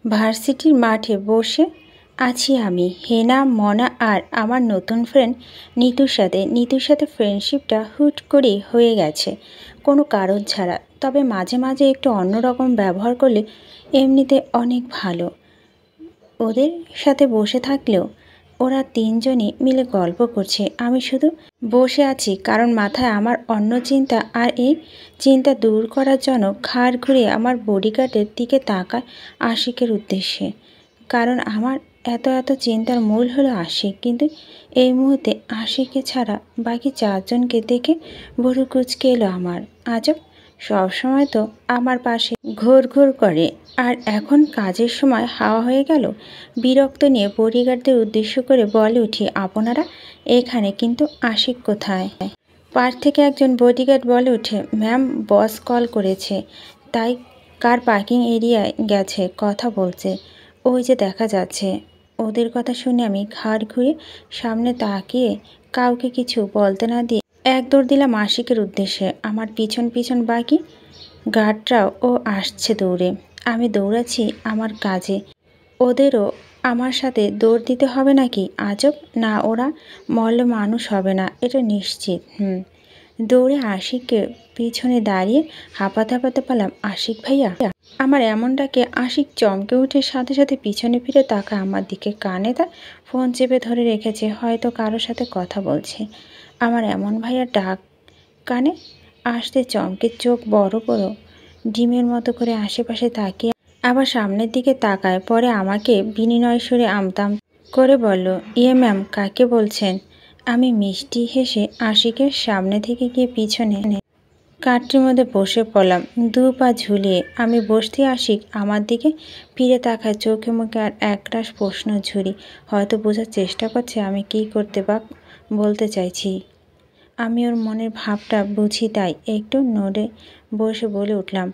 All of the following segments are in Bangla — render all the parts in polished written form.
ভার্সিটির মাঠে বসে আছি আমি, হেনা, মনা আর আমার নতুন ফ্রেন্ড নিতুর সাথে ফ্রেন্ডশিপটা হুট করেই হয়ে গেছে, কোনো কারণ ছাড়া। তবে মাঝে মাঝে একটু অন্যরকম ব্যবহার করলে এমনিতে অনেক ভালো। ওদের সাথে বসে থাকলেও ওরা তিনজনই মিলে গল্প করছে, আমি শুধু বসে আছি কারণ মাথায় আমার অন্য চিন্তা। আর এই চিন্তা দূর করার জন্য ঘাড় ঘুরিয়ে আমার বডিগার্ডের দিকে তাকায় আশিকের উদ্দেশ্যে। কারণ আমার এত চিন্তার মূল হলো আশিক। কিন্তু এই মুহূর্তে আশিককে ছাড়া বাকি চারজনকে দেখে ভুরু কুঁচকে এলো আমার। আজব, সবসময় তো আমার পাশে ঘোর করে, আর এখন কাজের সময় হাওয়া হয়ে গেল। বিরক্ত নিয়ে বডিগার্ডদের উদ্দেশ্য করে বলে উঠি, আপনারা এখানে, কিন্তু আশিক কোথায়? পার থেকে একজন বডিগার্ড বলে ওঠে, ম্যাম, বস কল করেছে, তাই কার পার্কিং এরিয়ায় গেছে, কথা বলছে, ওই যে দেখা যাচ্ছে। ওদের কথা শুনে আমি ঘাড় ঘুরে সামনে তাকিয়ে কাউকে কিছু বলতে না দিয়ে এক দৌড় দিলাম আশিকের উদ্দেশ্যে। আমার পিছন পিছন বাকি গার্ডরাও আসছে দৌড়ে। আমি দৌড়াচ্ছি আমার কাজে, ওদেরও আমার সাথে দৌড় দিতে হবে নাকি? আজব না, ওরা মরলে মানুষ হবে না, এটা নিশ্চিত। দৌড়ে আশিককে পিছনে দাঁড়িয়ে হাঁপাতে পারলাম, আশিক ভাইয়া। আমার এমনটাকে আশিক চমকে উঠে সাথে সাথে পিছনে ফিরে তাকায় আমার দিকে। কানে তার ফোন চেপে ধরে রেখেছে, হয়তো কারোর সাথে কথা বলছে। আমার এমন ভাইয়া ডাক কানে আসতে চমকে চোখ বড় বড় ডিমের মতো করে আশেপাশে তাকিয়ে আবার সামনের দিকে তাকায়, পরে আমাকে বিনিময় সুরে আমতাম করে বলল, ইয়ে ম্যাম, কাকে বলছেন? আমি মিষ্টি হেসে আশিকের সামনে থেকে গিয়ে পিছনে কাঠটির মধ্যে বসে পড়লাম, দু পা ঝুলিয়ে। আমি বসতে আশিক আমার দিকে ফিরে তাকায়, চোখে মুখে আর একরাশ প্রশ্ন ঝুরি। হয়তো বোঝার চেষ্টা করছে আমি কি করতে বা বলতে চাইছি। আমি ওর মনের ভাবটা বুঝি, তাই একটু নড়ে বসে বলে উঠলাম,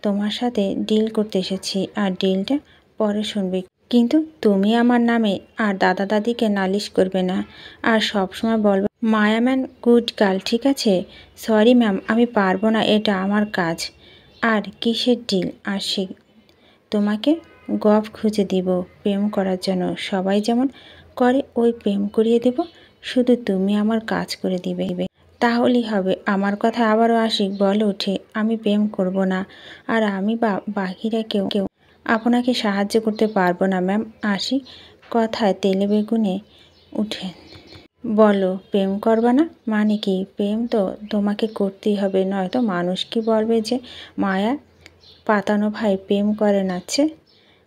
তোমার সাথে ডিল করতে এসেছি, আর ডিলটা পরে শুনবে। কিন্তু তুমি আমার নামে আর দাদা দাদিকে নালিশ করবে না, আর সবসময় বলবে মায়াম্যান গুড গার্ল, ঠিক আছে? সরি ম্যাম, আমি পারবো না, এটা আমার কাজ। আর কিসের ডিল? আশিক, তোমাকে গফ খুঁজে দিব প্রেম করার জন্য, সবাই যেমন করে ওই প্রেম করিয়ে দেব, শুধু তুমি আমার কাজ করে দিবে, তাহলেই হবে। আমার কথা আবারও আশিক বলে ওঠে, আমি প্রেম করব না, আর আমি বা বাকিরা কেউ আপনাকে সাহায্য করতে পারবো না ম্যাম। আশিক কথায় তেলে বেগুনে উঠে বলো, প্রেম করবা না মানে কি? প্রেম তো তোমাকে করতেই হবে, নয়তো মানুষ কি বলবে যে মায়া পাতানো ভাই প্রেম করে নাচ্ছে।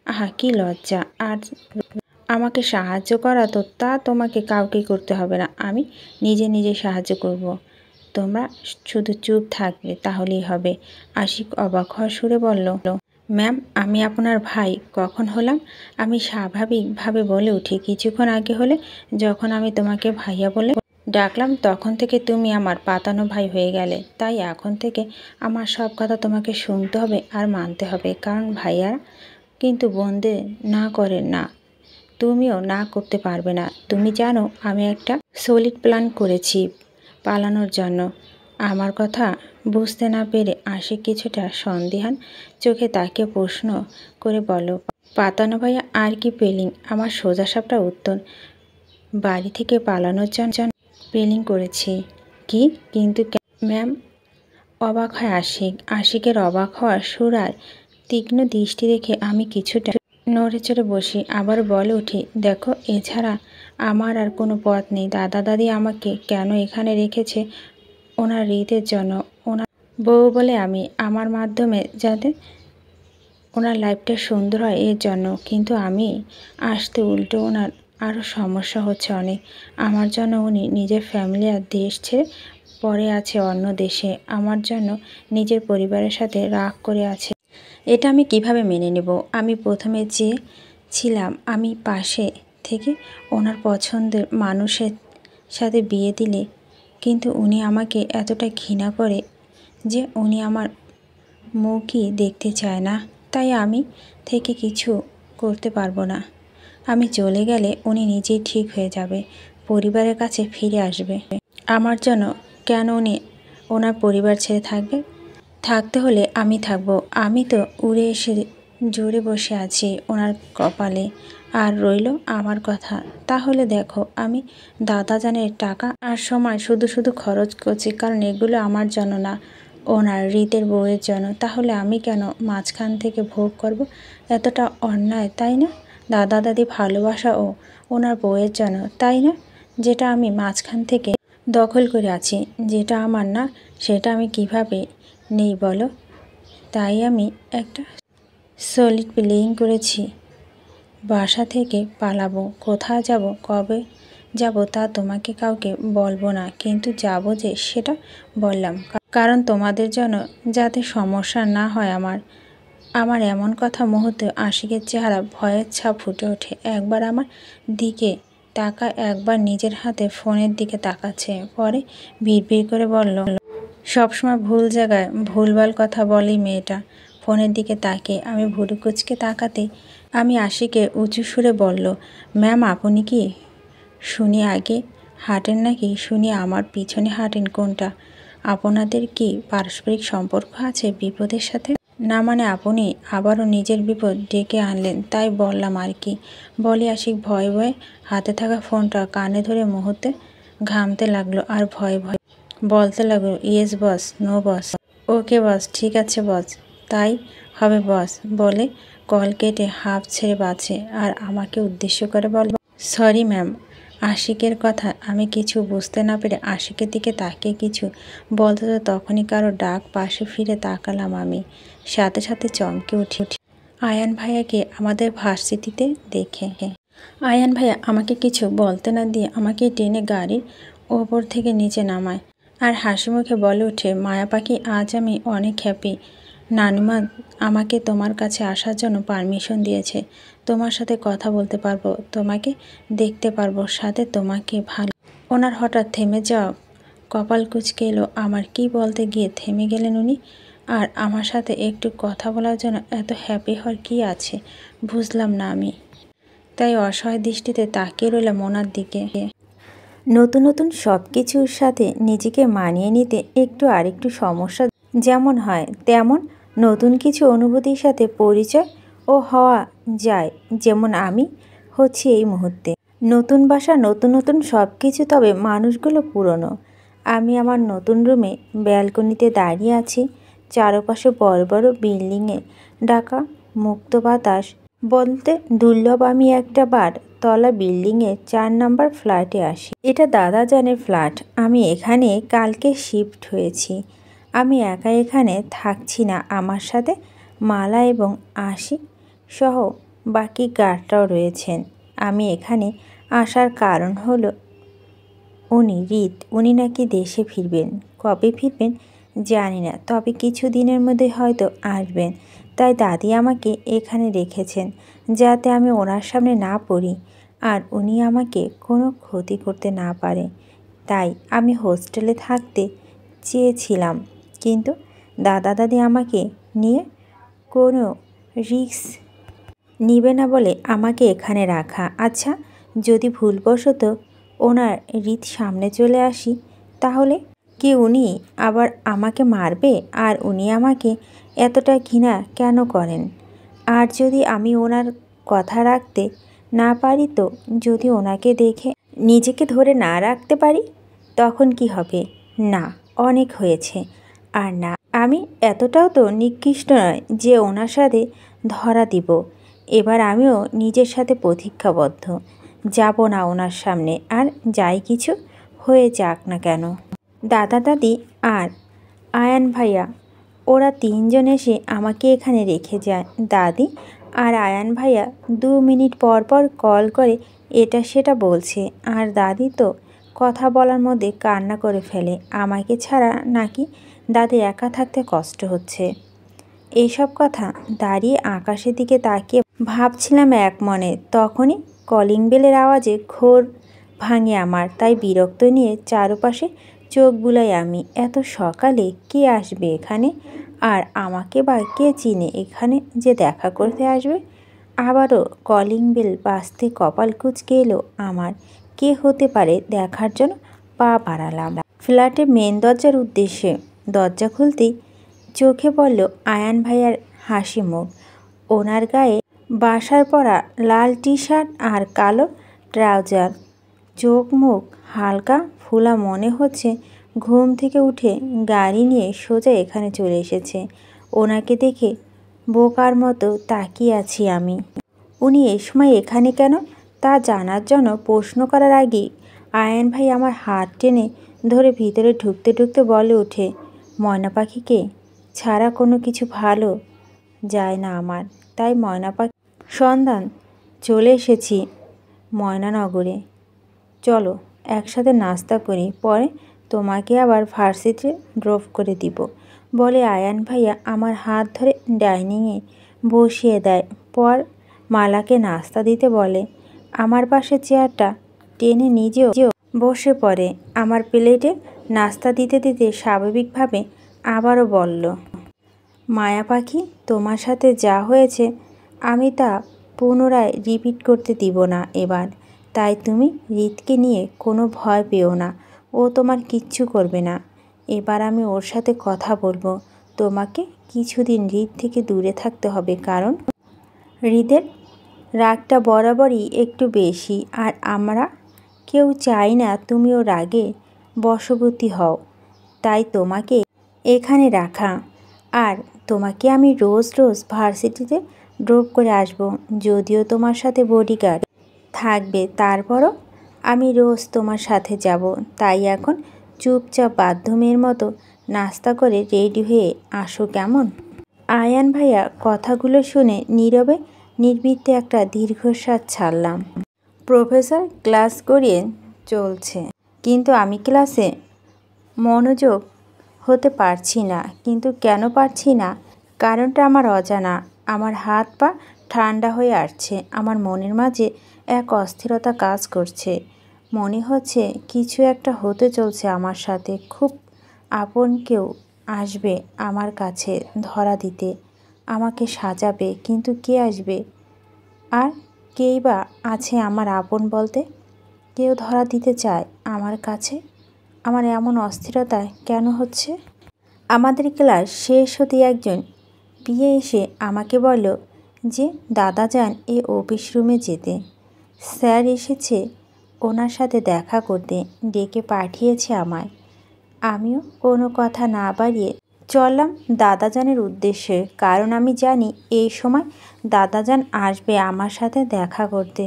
আহা, কি লজ্জা! আর আমাকে সাহায্য করা তো তা তোমাকে কাউকে করতে হবে না, আমি নিজে সাহায্য করব। তোমরা শুধু চুপ থাকবে, তাহলেই হবে। আশিক অবাক হওয়ার সুরে বলল, ম্যাম, আমি আপনার ভাই কখন হলাম? আমি স্বাভাবিকভাবে বলে উঠি, কিছুক্ষণ আগে হলে। যখন আমি তোমাকে ভাইয়া বলে ডাকলাম তখন থেকে তুমি আমার পাতানো ভাই হয়ে গেলে, তাই এখন থেকে আমার সব কথা তোমাকে শুনতে হবে আর মানতে হবে, কারণ ভাইয়ারা কিন্তু বোনদের না করে না, তুমিও না করতে পারবে না। তুমি জানো আমি একটা সলিড প্ল্যান করেছি পালানোর জন্য। আমার কথা বুঝতে না পেরে আশিক কিছুটা সন্দিহান চোখে তাকিয়ে প্রশ্ন করে বলো, পাতানো ভাইয়া আর কি প্ল্যানিং? আমার সোজাসাপটা উত্তর, বাড়ি থেকে পালানোর জন্য প্ল্যানিং করেছি। কি? কিন্তু ম্যাম? অবাক হয় আশিকের অবাক হওয়ার সুর আর তীক্ষ্ণ দৃষ্টি দেখে আমি কিছুটা নড়ে চড়ে বসি, আবার বলে উঠি, দেখো, এছাড়া আমার আর কোনো পথ নেই। দাদা দাদি আমাকে কেন এখানে রেখেছে? ওনার হৃদের জন্য, ওনার বউ বলে আমি, আমার মাধ্যমে যাতে ওনার লাইফটা সুন্দর হয় এর জন্য। কিন্তু আমি আসতে উল্টো ওনার আরও সমস্যা হচ্ছে অনেক। আমার জন্য উনি নিজের ফ্যামিলি আর দেশ ছেড়ে পড়ে আছে অন্য দেশে, আমার জন্য নিজের পরিবারের সাথে রাগ করে আছে। এটা আমি কিভাবে মেনে নেব? আমি প্রথমে চেয়েছিলাম আমি পাশে থেকে ওনার পছন্দের মানুষের সাথে বিয়ে দিলে, কিন্তু উনি আমাকে এতটা ঘৃণা করে যে উনি আমার মুখই দেখতে চায় না, তাই আমি থেকে কিছু করতে পারবো না। আমি চলে গেলে উনি নিজেই ঠিক হয়ে যাবে, পরিবারের কাছে ফিরে আসবে। আমার জন্য কেন উনি ওনার পরিবার ছেড়ে থাকবে? থাকতে হলে আমি থাকবো। আমি তো উড়ে এসে জোরে বসে আছি ওনার কপালে, আর রইল আমার কথা। তাহলে দেখো, আমি দাদাজানের টাকা আর সময় শুধু শুধু খরচ করছি, কারণ এগুলো আমার জন্য না, ওনার রীতের বউয়ের জন্য। তাহলে আমি কেন মাঝখান থেকে ভোগ করব? এতটা অন্যায়, তাই না? দাদা দাদি ভালোবাসা ও ওনার বউয়ের জন্য, তাই না? যেটা আমি মাঝখান থেকে দখল করে আছি, যেটা আমার না, সেটা আমি কিভাবে নেই বলো? তাই আমি একটা সলিড প্লেয়িং করেছি। বাসা থেকে পালাবো, কোথায় যাব, কবে যাব তা তোমাকে কাউকে বলবো না, কিন্তু যাব যে সেটা বললাম, কারণ তোমাদের জন্য যাতে সমস্যা না হয় আমার। আমার এমন কথা মুহূর্তে আশিকের চেহারা ভয়ের ছাপ ফুটে ওঠে। একবার আমার দিকে তাকা, একবার নিজের হাতে ফোনের দিকে তাকাচ্ছে, পরে বিড়বিড় করে বলল, সবসময় ভুল জায়গায় ভুলভাল কথা বলেই মেয়েটা। ফোনের দিকে তাকিয়ে আমি ভুরু কুচকে তাকাতে আমি আশিকে উঁচু সুরে বলল, ম্যাম আপনি কি শুনি আগে হাঁটেন নাকি শুনি আমার পিছনে হাঁটেন, কোনটা? আপনাদের কি পারস্পরিক সম্পর্ক আছে বিপদের সাথে? না মানে আপনি আবারও নিজের বিপদ ডেকে আনলেন, তাই বললাম আর কি। বলে আশিক ভয়ে ভয়ে হাতে থাকা ফোনটা কানে ধরে মুহূর্তে ঘামতে লাগলো আর ভয়ে ভয়ে বলতে লাগলো, ইয়েস বস, নো বস, ওকে বস, ঠিক আছে বস, তাই হবে বস, বলে কল কেটে হাফ ছেড়ে বাঁচে আর আমাকে উদ্দেশ্য করে বলল, সরি ম্যাম। আশিকের কথা আমি কিছু বুঝতে না পেরে আশিকের দিকে তাকিয়ে কিছু বলতে তো তখনই কারো ডাক, পাশে ফিরে তাকালাম আমি। সাথে সাথে চমকে উঠি আয়ান ভাইয়াকে আমাদের ভার্সিটিতে দেখে। আয়ান ভাইয়া আমাকে কিছু বলতে না দিয়ে আমাকে টেনে গাড়ির ওপর থেকে নিচে নামায় আর হাসি মুখে বলে ওঠে, মায়া পাখি, আজ আমি অনেক হ্যাপি। নানিমা আমাকে তোমার কাছে আসার জন্য পারমিশন দিয়েছে। তোমার সাথে কথা বলতে পারবো, তোমাকে দেখতে পারবো, সাথে তোমাকে ভালো। ওনার হঠাৎ থেমে যাওয়া কপাল কুঁচকে এলো আমার। কি বলতে গিয়ে থেমে গেলেন উনি? আর আমার সাথে একটু কথা বলার জন্য এত হ্যাপি হওয়ার কী আছে বুঝলাম না আমি। তাই অসহায় দৃষ্টিতে তাকিয়ে রইলাম ওনার দিকে। নতুন নতুন সব কিছুর সাথে নিজেকে মানিয়ে নিতে একটু আরেকটু সমস্যা যেমন হয়, তেমন নতুন কিছু অনুভূতির সাথে পরিচয় ও হওয়া যায়, যেমন আমি হচ্ছি এই মুহূর্তে। নতুন বাসা, নতুন নতুন সব কিছু, তবে মানুষগুলো পুরনো। আমি আমার নতুন রুমে ব্যালকনিতে দাঁড়িয়ে আছি। চারপাশে বড় বড় বিল্ডিংয়ে ঢাকা মুক্ত বাতাস বলতে দুর্লভ। আমি একটা বার তলা বিল্ডিংয়ে 4 নম্বর ফ্ল্যাটে আসি। এটা দাদাজানের ফ্ল্যাট। আমি এখানে কালকে শিফট হয়েছি। আমি একা এখানে থাকছি না, আমার সাথে মালা এবং আশিক সহ বাকি গার্ডরাও রয়েছেন। আমি এখানে আসার কারণ হলো উনি নাকি দেশে ফিরবেন। কবে ফিরবেন জানি না, তবে কিছু দিনের মধ্যে হয়তো আসবেন। তাই দাদি আমাকে এখানে রেখেছেন যাতে আমি ওনার সামনে না পড়ি আর উনি আমাকে কোনো ক্ষতি করতে না পারে। তাই আমি হোস্টেলে থাকতে চেয়েছিলাম, কিন্তু দাদা দাদি আমাকে নিয়ে কোনো রিস্ক নিবে না বলে আমাকে এখানে রাখা। আচ্ছা, যদি ভুলবশত ওনার রীত সামনে চলে আসি, তাহলে কি উনি আবার আমাকে মারবে? আর উনি আমাকে এতটা ঘৃণা কেন করেন? আর যদি আমি ওনার কথা রাখতে না পারি, তো যদি ওনাকে দেখে নিজেকে ধরে না রাখতে পারি, তখন কি হবে? না, অনেক হয়েছে। আর না, আমি এতটাও তো নিকৃষ্ট নয় যে ওনার সাথে ধরা দিব। এবার আমিও নিজের সাথে প্রতিজ্ঞাবদ্ধ, যাব না ওনার সামনে, আর যাই কিছু হয়ে যাক না কেন। দাদা দাদি আর আয়ান ভাইয়া ওরা 3 জন এসে আমাকে এখানে রেখে যায়। দাদি আর আয়ান ভাইয়া 2 মিনিট পর পর কল করে এটা সেটা বলছে, আর দাদি তো কথা বলার মধ্যে কান্না করে ফেলে। আমাকে ছাড়া নাকি দাদির একা থাকতে কষ্ট হচ্ছে। এইসব কথা দাঁড়িয়ে আকাশের দিকে তাকিয়ে ভাবছিলাম এক মনে। তখনই কলিং বেলের আওয়াজে ঘোর ভাঙে আমার। তাই বিরক্ত নিয়ে চারপাশে চোখ বুলাই আমি। এত সকালে কে আসবে এখানে? আর আমাকে বা কে চিনে এখানে যে দেখা করতে আসবে? আবারও কলিং বেল বাজতে কপাল কুঁচকে এলো আমার। কে হতে পারে দেখার জন্য পা বাড়ালাম ফ্ল্যাটে মেন দরজার উদ্দেশ্যে। দরজা খুলতেই চোখে পড়ল আয়ান ভাইয়ার হাসি মুখ। ওনার গায়ে বাসার পরা লাল টি শার্ট আর কালো ট্রাউজার। চোখ মুখ হালকা ফোলা, মনে হচ্ছে ঘুম থেকে উঠে গাড়ি নিয়ে সোজা এখানে চলে এসেছে। ওনাকে দেখে বোকার মতো তাকিয়ে আছি আমি। উনি এ সময় এখানে কেন তা জানার জন্য প্রশ্ন করার আগেই আয়ান ভাই আমার হাত টেনে ধরে ভিতরে ঢুকতে ঢুকতে বলে ওঠে, ময়না পাখিকে ছাড়া কোনো কিছু ভালো যায় না আমার, তাই ময়না পাখি সন্ধান চলে এসেছি ময়নানগরে। চলো একসাথে নাস্তা করি, পরে তোমাকে আবার ভার্সিটিতে ড্রপ করে দিব বলে আয়ান ভাইয়া আমার হাত ধরে ডাইনিংয়ে বসিয়ে দেয়। পর মালাকে নাস্তা দিতে বলে। আমার পাশে চেয়ারটা টেনে নিজেও বসে পড়ে। আমার প্লেটে নাস্তা দিতে দিতে স্বাভাবিকভাবে আবারও বলল, মায়া পাখি, তোমার সাথে যা হয়েছে আমি তা পুনরায় রিপিট করতে দিব না এবার। তাই তুমি রিতকে নিয়ে কোনো ভয় পেও না, ও তোমার কিচ্ছু করবে না। এবার আমি ওর সাথে কথা বলবো। তোমাকে কিছুদিন রিত থেকে দূরে থাকতে হবে, কারণ হৃদের রাগটা বরাবরই একটু বেশি, আর আমরা কেউ চাই না তুমি ওর রাগে বশবর্তী হও। তাই তোমাকে এখানে রাখা। আর তোমাকে আমি রোজ রোজ ভার্সিটিতে ড্রপ করে আসব, যদিও তোমার সাথে বডিগার্ড থাকবে, তারপরও আমি রোজ তোমার সাথে যাব। তাই এখন চুপচাপ বাথরুমের মতো নাস্তা করে রেডি হয়ে আসো, কেমন? আয়ান ভাইয়া কথাগুলো শুনে নীরবে নির্বৃত্তে একটা দীর্ঘশ্বাস ছাড়লাম। প্রফেসর ক্লাস করিয়ে চলছে, কিন্তু আমি ক্লাসে মনোযোগ হতে পারছি না। কিন্তু কেন পারছি না, কারণটা আমার অজানা। আমার হাত পা ঠান্ডা হয়ে আসছে। আমার মনের মাঝে এক অস্থিরতা কাজ করছে। মনে হচ্ছে কিছু একটা হতে চলছে আমার সাথে। খুব আপন কেউ আসবে আমার কাছে ধরা দিতে, আমাকে সাজাবে। কিন্তু কে আসবে? আর কেই বা আছে আমার আপন বলতে? কেউ ধরা দিতে চায় আমার কাছে? আমার এমন অস্থিরতা কেন হচ্ছে? আমাদের ক্লাস শেষ হতে একজন পিয়ে এসে আমাকে বলল যে দাদা যান এই অফিস রুমে যেতে। স্যার এসেছে ওনার সাথে দেখা করতে, ডেকে পাঠিয়েছে আমায়। আমিও কোনো কথা না বাড়িয়ে চললাম দাদাজানের উদ্দেশ্যে, কারণ আমি জানি এই সময় দাদাজান আসবে আমার সাথে দেখা করতে।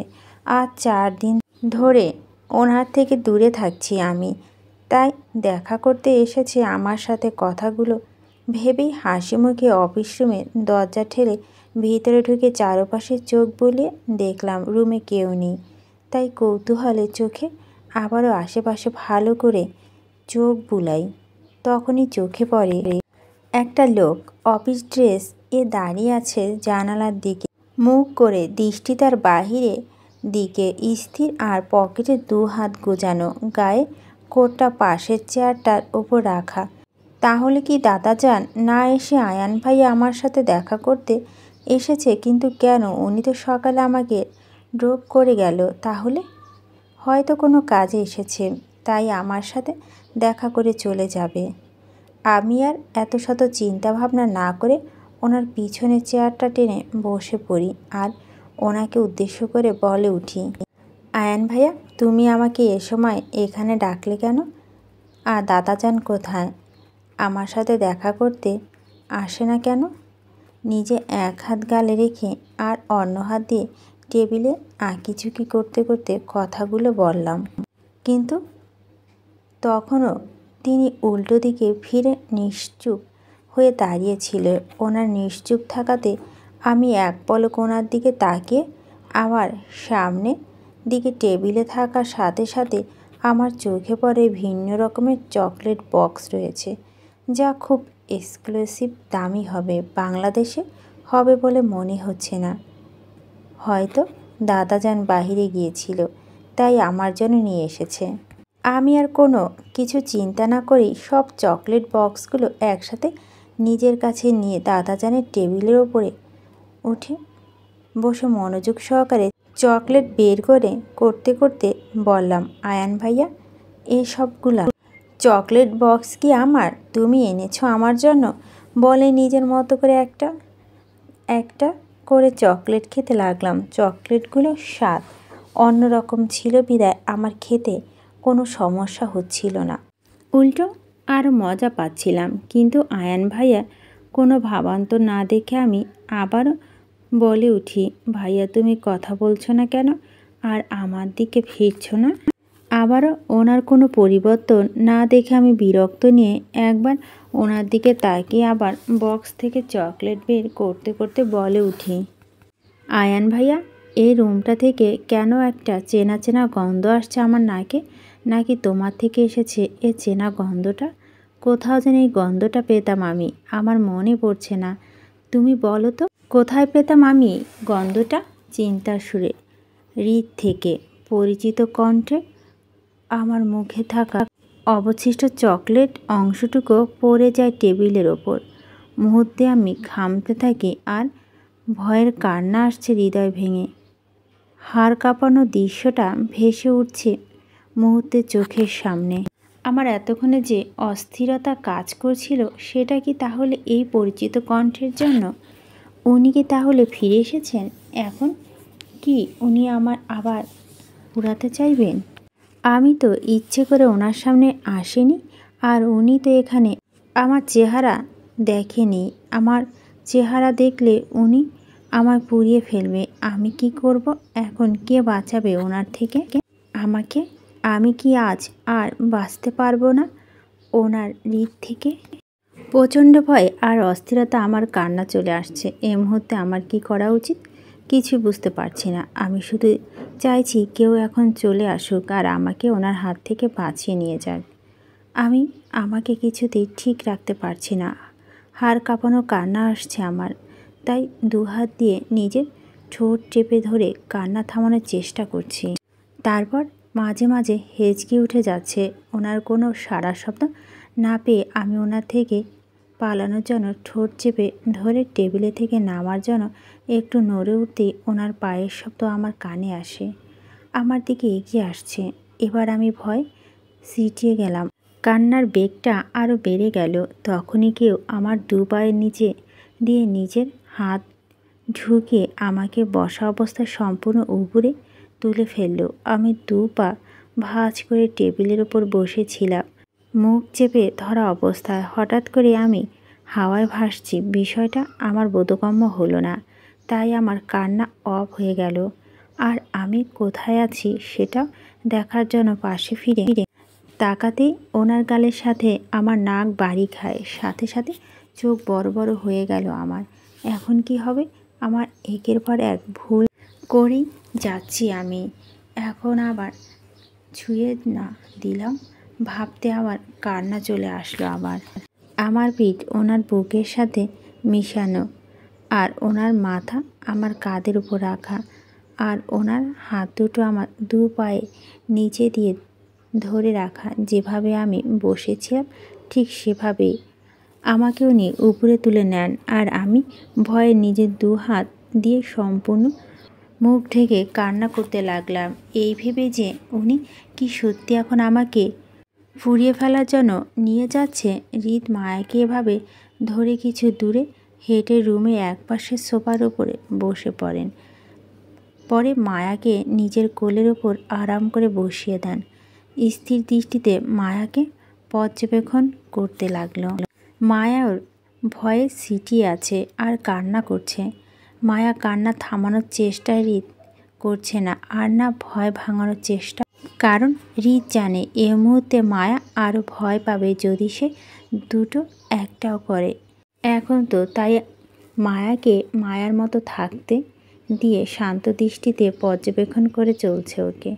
আর 4 দিন ধরে ওনার থেকে দূরে থাকছি আমি, তাই দেখা করতে এসেছে আমার সাথে। কথাগুলো ভেবেই হাসি মুখে অফিস রুমে দরজা ঠেলে ভিতরে ঢুকে চারপাশে চোখ বুলিয়ে দেখলাম রুমে কেউ নেই। তাই কৌতূহলে চোখে আবারও আশেপাশে ভালো করে চোখ বুলাই। তখনই চোখে পড়ে একটা লোক অফিস ড্রেস দাঁড়িয়ে আছে জানালার দিকে, মুখ করে দৃষ্টি তার বাহিরে দিকে স্থির, আর পকেটে 2 হাত গোজানো, গায়ে কোটটা পাশের চেয়ারটার ওপর রাখা। তাহলে কি দাদাজান না এসে আয়ান ভাইয়া আমার সাথে দেখা করতে এসেছে? কিন্তু কেন? উনি তো সকালে আমাকে ড্রপ করে গেল। তাহলে হয়তো কোনো কাজে এসেছে, তাই আমার সাথে দেখা করে চলে যাবে। আমি আর এত শত চিন্তা ভাবনা না করে ওনার পিছনে চেয়ারটা টেনে বসে পড়ি আর ওনাকে উদ্দেশ্য করে বলে উঠি, আয়ান ভাইয়া, তুমি আমাকে এ সময় এখানে ডাকলে কেন? আর দাদাজান কোথায়? আমার সাথে দেখা করতে আসে না কেন? নিজে এক হাত গালে রেখে আর অন্য হাত দিয়ে টেবিলে আঁকিঝুঁকি করতে করতে কথাগুলো বললাম। কিন্তু তখনও তিনি উল্টো দিকে ফিরে নিশ্চুপ হয়ে দাঁড়িয়েছিল। ওনার নিশ্চুপ থাকাতে আমি এক পলক ওনার দিকে তাকিয়ে আবার সামনে দিকে টেবিলে থাকার সাথে সাথে আমার চোখে পড়ে ভিন্ন রকমের চকলেট বক্স রয়েছে, যা খুব এক্সক্লুসিভ, দামি হবে। বাংলাদেশে হবে বলে মনে হচ্ছে না। হয়তো দাদাজান বাহিরে গিয়েছিল, তাই আমার জন্য নিয়ে এসেছে। আমি আর কোনো কিছু চিন্তা না করেই সব চকলেট বক্সগুলো একসাথে নিজের কাছে নিয়ে দাদাজানের টেবিলের ওপরে উঠে বসে মনোযোগ সহকারে চকলেট বের করতে করতে বললাম, আয়ান ভাইয়া, এই সবগুলা চকলেট বক্স কি আমার? তুমি এনেছো আমার জন্য? বলে নিজের মতো করে একটা একটা করে চকলেট খেতে লাগলাম। চকলেটগুলো স্বাদ অন্যরকম ছিল বিধায় আমার খেতে কোনো সমস্যা হচ্ছিল না, উল্টো আরও মজা পাচ্ছিলাম। কিন্তু আয়ান ভাইয়া কোনো ভাবান্তর না দেখে আমি আবারও বলে উঠি, ভাইয়া তুমি কথা বলছো না কেন আর আমার দিকে ফিরছো না? আবারও ওনার কোনো পরিবর্তন না দেখে আমি বিরক্ত নিয়ে একবার ওনার দিকে তাকিয়ে আবার বক্স থেকে চকলেট বের করতে করতে বলে উঠি, আয়ান ভাইয়া এই রুমটা থেকে কেন একটা চেনা চেনা গন্ধ আসছে আমার নাকে? নাকি তোমার থেকে এসেছে এ চেনা গন্ধটা? কোথাও যেন এই গন্ধটা পেতাম আমি, আমার মনে পড়ছে না। তুমি বলো তো কোথায় পেতাম আমি গন্ধটা? চিন্তার সুরে হৃদ থেকে পরিচিত কণ্ঠে আমার মুখে থাকা অবশিষ্ট চকলেট অংশটুকু পড়ে যায় টেবিলের ওপর। মুহূর্তে আমি ঘামতে থাকি আর ভয়ের কান্না আসছে হৃদয় ভেঙে। হাড় কাঁপানো দৃশ্যটা ভেসে উঠছে মুহূর্তে চোখের সামনে। আমার এতক্ষণে যে অস্থিরতা কাজ করছিল সেটা কি তাহলে এই পরিচিত কণ্ঠের জন্য? উনি কি তাহলে ফিরে এসেছেন? এখন কি উনি আমার আবার পুরাতে চাইবেন? আমি তো ইচ্ছে করে ওনার সামনে আসিনি, আর উনি তো এখানে আমার চেহারা দেখেনি। আমার চেহারা দেখলে উনি আমায় পুড়িয়ে ফেলবে। আমি কি করব এখন? কে বাঁচাবে ওনার থেকে আমাকে? আমি কি আজ আর বাঁচতে পারবো না ওনার হৃদ থেকে? প্রচণ্ড ভয় আর অস্থিরতা আমার কান্না চলে আসছে। এই মুহূর্তে আমার কি করা উচিত কিছু বুঝতে পারছি না। আমি শুধু চাইছি কেউ এখন চলে আসুক আর আমাকে ওনার হাত থেকে বাঁচিয়ে নিয়ে যাক। আমি আমাকে কিছুতেই ঠিক রাখতে পারছি না। হাড় কাঁপানো কান্না আসছে আমার, তাই দুহাত দিয়ে নিজের ঠোঁট চেপে ধরে কান্না থামানোর চেষ্টা করছি। তারপর মাঝে মাঝে হেঁচকি উঠে যাচ্ছে। ওনার কোনো সাড়া শব্দ না পেয়ে আমি ওনার থেকে পালানোর জন্য ঠোঁট চেপে ধরে টেবিলে থেকে নামার জন্য একটু নড়ে উঠতেই ওনার পায়ের শব্দ আমার কানে আসে, আমার দিকে এগিয়ে আসছে। এবার আমি ভয় সিটিয়ে গেলাম। কান্নার বেগটা আরও বেড়ে গেল। তখনই কেউ আমার দু পায়ের নিচে দিয়ে নিজের হাত ঢুকে আমাকে বসা অবস্থায় সম্পূর্ণ উপরে তুলে ফেলল। আমি দু পা ভাঁজ করে টেবিলের ওপর বসেছিলাম, মুখ চেপে ধরা অবস্থায়। হঠাৎ করে আমি হাওয়ায় ভাসছি। বিষয়টা আমার বোধগম্য হলো না, তাই আমার কান্না অফ হয়ে গেল। আর আমি কোথায় আছি সেটা দেখার জন্য পাশে ফিরে তাকাতেই ওনার গালের সাথে আমার নাক বাড়ি খায়। সাথে সাথে চোখ বড় বড় হয়ে গেল আমার। এখন কি হবে? আমার একের পর এক ভুল করেই যাচ্ছি আমি। এখন আবার ছুঁয়ে না দিলাম ভাবতে আবার কান্না চলে আসলো আবার। আমার পিঠ ওনার বুকের সাথে মিশানো, আর ওনার মাথা আমার কাঁধের উপর রাখা, আর ওনার হাত দুটো আমার দু পায়ে নিচে দিয়ে ধরে রাখা। যেভাবে আমি বসেছিলাম ঠিক সেভাবেই আমাকে উনি উপরে তুলে নেন, আর আমি ভয়ে নিজের দু হাত দিয়ে সম্পূর্ণ মুখ ঢেকে কান্না করতে লাগলাম, এই ভেবে যে উনি কি সত্যি এখন আমাকে ফুরিয়ে ফেলার জন্য নিয়ে যাচ্ছে। হৃদ মায়াকে এভাবে ধরে কিছু দূরে হেঁটে রুমে একপাশে সোফার উপরে বসে পড়েন। পরে মায়াকে নিজের কোলের ওপর আরাম করে বসিয়ে দেন। স্থির দৃষ্টিতে মায়াকে পর্যবেক্ষণ করতে লাগলো। মায়ার ভয়ে সিটিয়ে আছে আর কান্না করছে। মায়া কান্না থামানোর চেষ্টায় হৃদ করছে না, আর না ভয় ভাঙানোর চেষ্টা। কারণ হৃদ জানে এই মুহূর্তে মায়া আরও ভয় পাবে যদি সে দুটো একটাও করে। এখন তো তাই মায়াকে মায়ার মতো থাকতে দিয়ে শান্ত দৃষ্টিতে পর্যবেক্ষণ করে চলছে ওকে।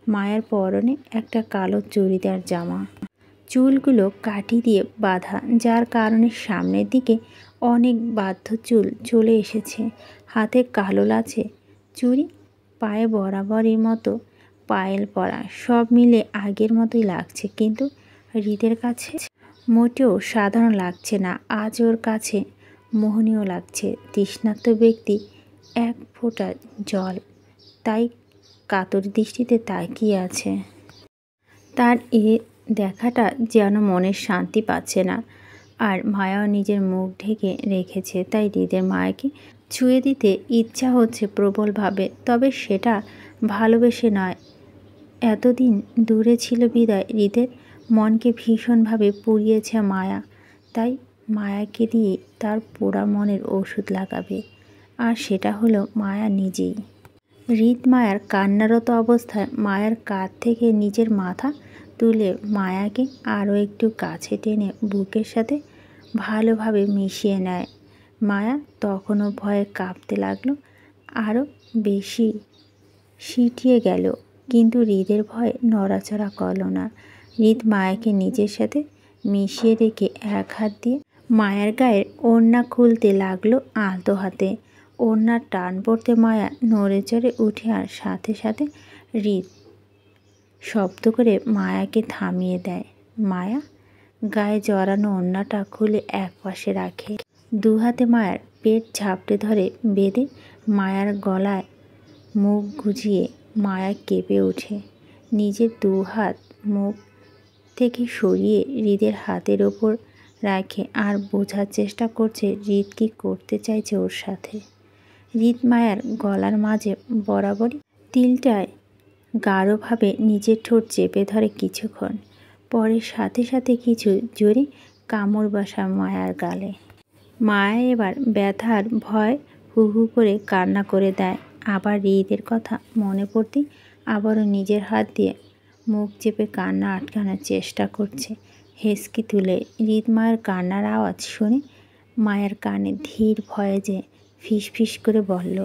মায়ার পরনে একটা কালো চুড়িদার জামা, চুলগুলো কাঠি দিয়ে বাঁধা, যার কারণে সামনের দিকে অনেক বাধ্য চুল চলে এসেছে। হাতে কালো লাচে চুড়ি, পায়ে বরাবরই মতো পায়েল পরা। সব মিলে আগের মতোই লাগছে, কিন্তু হৃদের কাছে মোটেও সাধারণ লাগছে না। আজ ওর কাছে মোহনীয় লাগছে। তৃষ্ণার্ত ব্যক্তি এক ফোঁটা জল, তাই কাতর দৃষ্টিতে তাকিয়ে আছে। তার এ দেখাটা যেন মনের শান্তি পাচ্ছে না। আর মায়াও নিজের মুখ ঢেকে রেখেছে, তাই হৃদের মায়াকে ছুঁয়ে দিতে ইচ্ছা হচ্ছে প্রবলভাবে, তবে সেটা ভালোবেসে নয়। এতদিন দূরে ছিল বিদায় হৃদের মনকে ভীষণভাবে পুড়িয়েছে মায়া। তাই মায়াকে দিয়ে তার পোড়া মনের ওষুধ লাগাবে, আর সেটা হলো মায়া নিজেই। হৃদ মায়ার কান্নারত অবস্থায় মায়ার কাঁধ থেকে নিজের মাথা তুলে মায়াকে আরও একটু কাছে টেনে বুকের সাথে ভালোভাবে মিশিয়ে নেয়। মায়া তখনও ভয়ে কাঁপতে লাগলো, আরও বেশি সিঁটিয়ে গেল, কিন্তু হৃদের ভয়ে নড়াচড়া করল না। হৃদ মায়াকে নিজের সাথে মিশিয়ে রেখে এক হাত দিয়ে মায়ের গায়ের ওড়না খুলতে লাগলো আলতো হাতে। ওড়নার টান পড়তে মায়া নড়ে চড়ে উঠে, আর সাথে সাথে হৃদ শব্দ করে মায়াকে থামিয়ে দেয়। মায়া গায়ে জড়ানো ওড়নাটা খুলে একপাশে রাখে, দু হাতে মায়ার পেট ঝাপটে ধরে বেঁধে মায়ার গলায় মুখ গুজিয়ে মায়া কেঁপে ওঠে। নিজের দু হাত মুখ থেকে সরিয়ে হৃদের হাতের ওপর রাখে আর বোঝার চেষ্টা করছে হৃদ কী করতে চাইছে ওর সাথে। হৃদ মায়ার গলার মাঝে বরাবরই তিলটায় গাঢ়ভাবে নিজের ঠোঁট চেপে ধরে কিছুক্ষণ, পরে সাথে সাথে কিছু জোরে কামড় বসায় মায়ার গালে। মায়া এবার ব্যথার ভয় হু হু করে কান্না করে দেয়। আবার হৃদের কথা মনে পড়তেই আবারও নিজের হাত দিয়ে মুখ চেপে কান্না আটকানোর চেষ্টা করছে হেঁচকি তুলে। হৃদ মায়ের কান্নার আওয়াজ শুনে মায়ের কানে ধীর ভয়ে যে ফিসফিস করে বলল,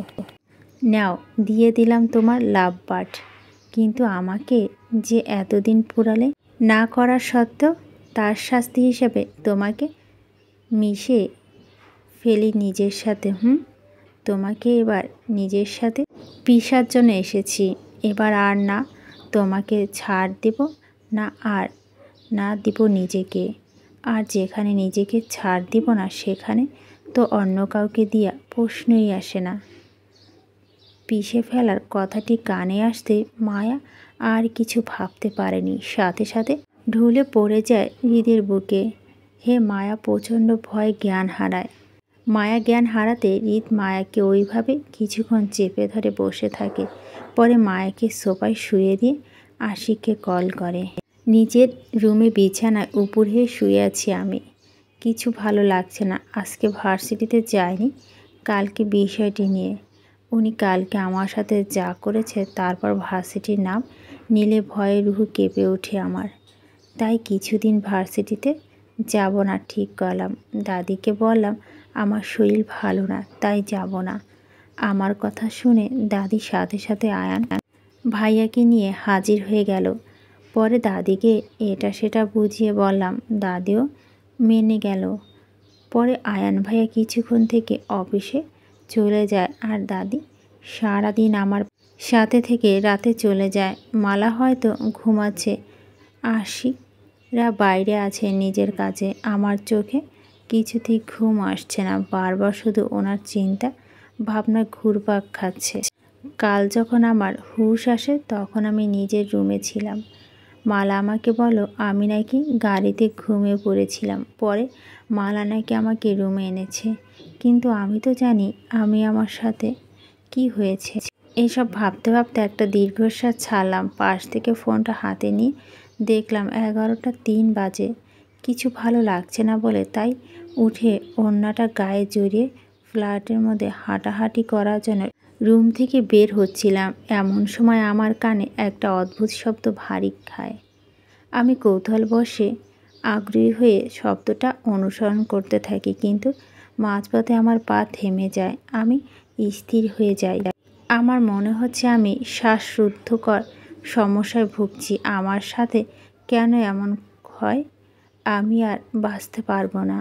নাও, দিয়ে দিলাম তোমার লাভ বাট, কিন্তু আমাকে যে এতদিন পুরালে না করার সত্ত্বেও তার শাস্তি হিসেবে তোমাকে মিশে ফেলি নিজের সাথে। তোমাকে এবার নিজের সাথে পিষার জন্য এসেছি। এবার আর না তোমাকে ছাড় দেব না, আর না দিব নিজেকে। আর যেখানে নিজেকে ছাড় দিব না সেখানে তো অন্য কাউকে দিয়া প্রশ্নই আসে না। পিষে ফেলার কথাটি কানে আসতে মায়া আর কিছু ভাবতে পারেনি, সাথে সাথে ঢুলে পড়ে যায় হৃদের বুকে। হে মায়া প্রচণ্ড ভয় জ্ঞান হারায়। মায়া জ্ঞান হারাতে হৃদ মায়াকে ওইভাবে কিছুক্ষণ চেপে ধরে বসে থাকে। পরে মায়াকে সোফায় শুয়ে দিয়ে আশিককে কল করে। নিজের রুমে বিছানায় উপর হয়ে শুয়ে আছি আমি। কিছু ভালো লাগছে না। আজকে ভার্সিটিতে যাইনি কালকে বিষয়টি নিয়ে। উনি কালকে আমার সাথে যা করেছে, তারপর ভার্সিটির নাম নিলে ভয়ে রুহু কেঁপে ওঠে আমার। তাই কিছুদিন ভার্সিটিতে যাব না ঠিক করলাম। দাদিকে বললাম আমার শরীর ভালো না, তাই যাব না। আমার কথা শুনে দাদি সাথে সাথে আয়ান ভাইয়াকে নিয়ে হাজির হয়ে গেল। পরে দাদিকে এটা সেটা বুঝিয়ে বললাম, দাদিও মেনে গেল। পরে আয়ান ভাইয়া কিছুক্ষণ থেকে অফিসে চলে যায়, আর দাদি সারাদিন আমার সাথে থেকে রাতে চলে যায়। মালা হয়তো ঘুমাচ্ছে, আশিকরা বাইরে আছে নিজের কাছে। আমার চোখে কিছুতেই ঘুম আসছে না, বারবার শুধু ওনার চিন্তা ভাবনা ঘুরপাক খাচ্ছে। কাল যখন আমার হুঁশ আসে তখন আমি নিজের রুমে ছিলাম। মালা আমাকে বলো আমি নাকি গাড়িতে ঘুমিয়ে পড়েছিলাম। পরে মালা নাকি আমাকে রুমে এনেছে, কিন্তু আমি তো জানি আমি আমার সাথে কি হয়েছে। এইসব ভাবতে ভাবতে একটা দীর্ঘশ্বাস ছাড়লাম। পাশ থেকে ফোনটা হাতে নিয়ে দেখলাম 11:03 বাজে। কিছু ভালো লাগছে না বলে তাই উঠে ওড়নাটা গায়ে জড়িয়ে ফ্ল্যাটের মধ্যে হাঁটাহাঁটি করার জন্য রুম থেকে বের হচ্ছিলাম। এমন সময় আমার কানে একটা অদ্ভুত শব্দ ভারী খায়। আমি কৌতূহলবশে আগ্রহী হয়ে শব্দটা অনুসরণ করতে থাকি, কিন্তু মাঝপথে আমার পা থেমে যায়। আমি স্থির হয়ে যাই। আমার মনে হচ্ছে আমি শ্বাসরুদ্ধকর সমস্যায় ভুগছি। আমার সাথে কেন এমন হয়? আমি আর বাঁচতে পারবো না।